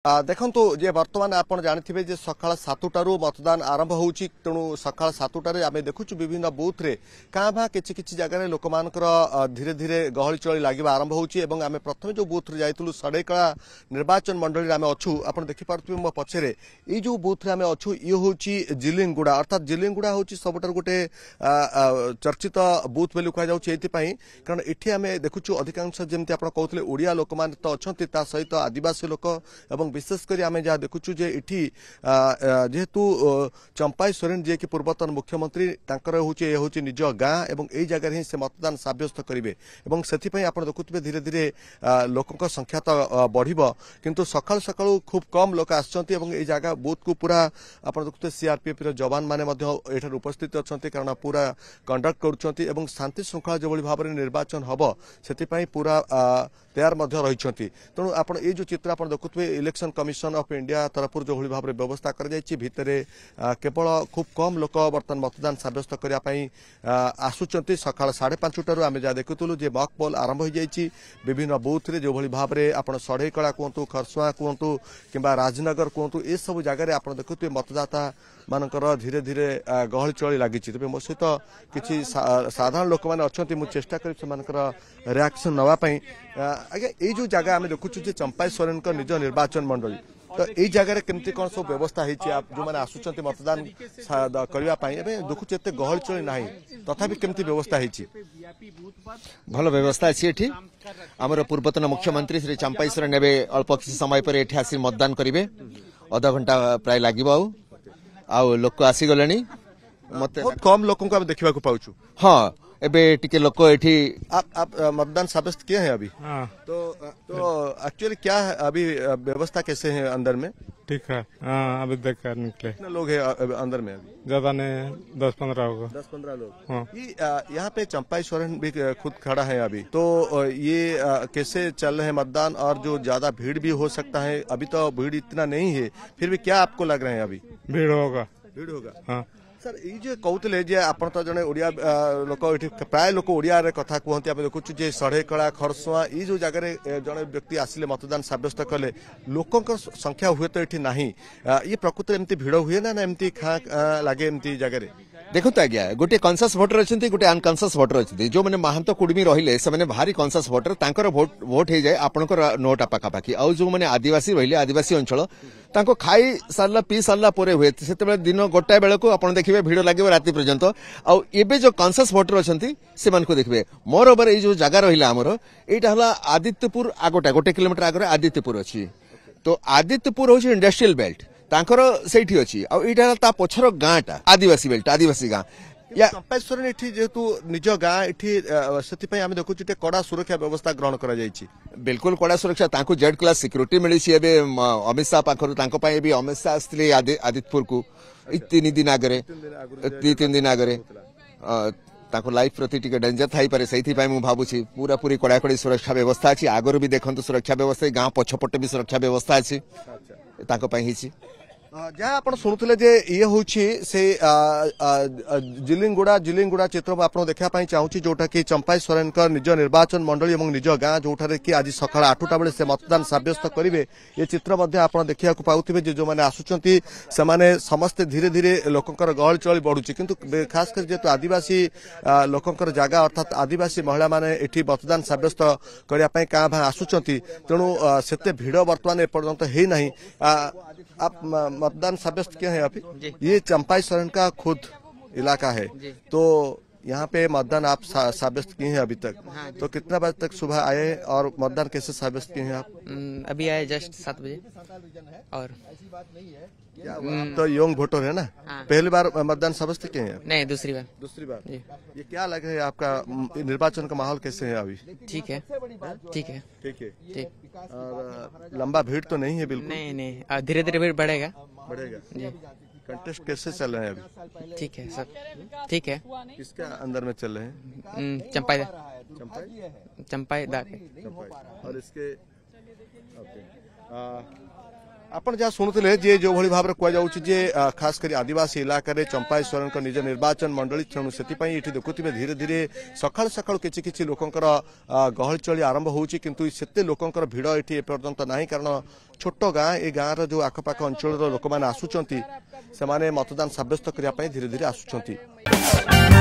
देखंतु जे वर्तमान आपण जानिथिबे जे सकाळ 7टारू मतदान आरंभ होउची तेणु सकाळ 7टारे आमे देखुछु विभिन्न बूथ रे काभा किछि किछि जगह रे लोकमानकर धीरे धीरे गहଳି चळी लागिबा आरंभ होउची एवं आमे प्रथमे जो बूथ रे जाइतलु सडेकळा निर्वाचन मंडली रे आमे अछु आपण देखि पारथुबे मो पछरे ई जो बूथ रे आमे अछु ई होउची जिलिंगुडा अर्थात जिलिंगुडा होउची सबटर गोटे चर्चित बूथ बेलु कहा जाउची एति पई कारण इठी आमे देखुछु अधिकांश जेमति आपण कहउतले ओडिया लोकमान त अछंती ता सहित आदिवासी लोक एवं विशेषकर आम जहाँ देखुचु जे इठी जेहेतु चंपाई सोरेन जे कि पूर्वतन मुख्यमंत्री हूँ निज गाँ एवं यही जगह ही से मतदान सब्यस्त करेंगे और से आप देखुए धीरे धीरे लोकों संख्या तो बढ़ किंतु सकाल सकाल खूब कम लोक आई जगह बूथ को पूरा आप देखुए सीआरपीएफ जवान मैंने उपस्थित अच्छा कारण पूरा कंडक्ट कर शांति श्रृंखला जो भाव में निर्वाचन हम से पूरा तैयार रही तेणु आप जो चित्र आप देखुए इलेक्शन कमिशन ऑफ इंडिया तरफ जो भाव में व्यवस्था कर केवल खूब कम लोक बर्तमान मतदान सब्यस्त करने आसुंच सका 5:30 आम जहाँ देखुलु जे मॉक पोल आरंभ हो जाइए विभिन्न बूथ रे जो भाव में आप सड़ेकला कहतु खरसुआ कहतु कि राजनगर कहतु ये सब जगह आप देखुए मतदाता मानकर धीरे धीरे गहଳି चली लगी तेज मो सहित किसी साधारण लोक मैंने अच्छा मुझे चेष्टा कर रिएक्शन नापी आज्ञा ये जो जगह आम देखुचु चंपाई सोरेन निज निर्वाचन मंडली तो यही जगह केमती कौन सब व्यवस्था जो मैंने आसुंच मतदान करने देखुचे एत गहଳି चली ना तथापि केमती व्यवस्था भल व्यवस्था अच्छी आमर पूर्वतन मुख्यमंत्री श्री चंपाई सोरेन अल्प किसी समय पर एठी आसी मतदान करेंगे अधा घंटा प्राय लगे आउ लोक आसीगले मत कम लोगों को देखा पाऊँ हाँ एबे टिके लोक एठी आप मतदान सब्यस्त किए हैं अभी तो एक्चुअली क्या है अभी व्यवस्था कैसे है अंदर में ठीक है अभी देख कर निकले कितने लोग हैं अंदर में अभी ज्यादा नहीं 10-15 होगा 10-15 लोग हाँ। यहाँ पे चंपाई सोरेन भी खुद खड़ा है अभी तो ये कैसे चल रहे हैं मतदान और जो ज्यादा भीड़ भी हो सकता है अभी तो भीड़ इतना नहीं है फिर भी क्या आपको लग रहे हैं अभी भीड़ होगा हाँ सर ये जो कहते जे आप जड़े ओडिया लोक प्राय लोक ओडिया कथा कहते देखुचु जे सड़ेकला खरसुआ ये जो जगह जड़े व्यक्ति आसिले मतदान सब्यस्त कले लोकों संख्या हुए तो ये ना ये प्रकृति एमती भिड़ हुए ना एमती खाँ लगे एमती जगह देखो आज्ञा गोटे कनसियस भोटर अच्छा गोटे अनकनसियस भोटर अच्छा जो मैंने महांत कुड़मी रहिले से भारी कनसियस भोटर तांकर भोट हो जाए आपंकर नोटा पाखापाखि आउ जो मैंने आदिवासी रहिले आदिवासी अंचल तांको खाई सारा पी सारा पर हुए से दिन गोटाए बेलू आप देखिए भिड़ लगे राति पर्यंत आउ एबे जो कनसियस भोटर अच्छा से देखिए मोर ओवर ये जो जगह रहा आमर यहाँ आदित्यपुर आगोटा 1 किलोमीटर आगे आदित्यपुर अच्छी तो आदित्यपुर हूँ इंडस्ट्रियल बेल्ट तांकर सेठी अछि आ इटा ता पछर गाँटा आदिवासी बेल्ट आदिवासी गाँ या चंपाई सोरेन एठी जेतु निज गाँ एठी सेति पई हम देखु टे कड़ा सुरक्षा व्यवस्था ग्रहण करा जायछि बिल्कुल कड़ा सुरक्षा तांको जेड क्लास सिक्योरिटी मिली छि एबे अमित शाह पाखरु तांको पई भी अमित शाह आस्थिले आदित्यपुर को 3 दिन आगरे 3 दिन आगरे ताको लाइफ प्रति टिके डेंजर थाई पारे सही पाई मु भाबुछि पूरा पूरी कड़ाकड़ी सुरक्षा व्यवस्था अछि आगर भी देखंतु सुरक्षा व्यवस्था गाँ पछपटे भी सुरक्षा व्यवस्था अछि ताको पई हिछि जहाँ आप शुणुले जे ये हूँ से जिलिंगुड़ा चित्र आप देखा चाहूँगी जोटा कि चंपाई सोरेन निज निर्वाचन मंडली और निज गाँ जो कि आज सका 8टा बेले से मतदान सब्यस्त करेंगे ये चित्र आप देखा पाथे जो मैंने आसुँच से समस्ते धीरे धीरे लोकंर गहଳି चली बढ़ुची किंतु खास कर जेहेतु आदिवासी लोकंर जगह अर्थात आदिवासी महिला माने एठी मतदान सब्यस्त करने क्या भाँ आसुँच तेणु से भिड़ बर्तमान एपर्यंत है ना आप मतदान सब्यस्त किए हैं अभी ये चंपाई सोरेन का खुद इलाका है तो यहाँ पे मतदान आप सब्यस्त किए हैं अभी तक हाँ तो कितना बजे तक सुबह आए और मतदान कैसे सब्यस्त किए हैं आप अभी आए जस्ट 7 बजे और तो यंग वोटर है ना हाँ। पहली बार मतदान सब्यस्त किए हैं नहीं दूसरी बार ये क्या लग रहा है आपका निर्वाचन का माहौल कैसे है अभी ठीक है ठीक है ठीक और लंबा भीड़ तो नहीं है बिल्कुल नहीं धीरे धीरे भीड़ बढ़ेगा जी कंटेस्ट कैसे चल रहे हैं अभी ठीक है सब ठीक है किसके अंदर में चल रहे हैं चंपाई दा और इसके आपण जहाँ शुणुले जे जो भली भाव कहुचे खास कर आदिवासी इलाका रे चंपाईश्वर निज निर्वाचन मंडली तेणु से देखुवे धीरे धीरे सका सका कि लोकंर गहल चली आरंभ होती किंतु सेते लोकंर भिड़ ये एपर्यंत ना कारण छोट गाँ ए गाँव जो आखपाख अंचल लोक मैंने आसुंच से मतदान सब्यस्त करने धीरे धीरे आसुंच।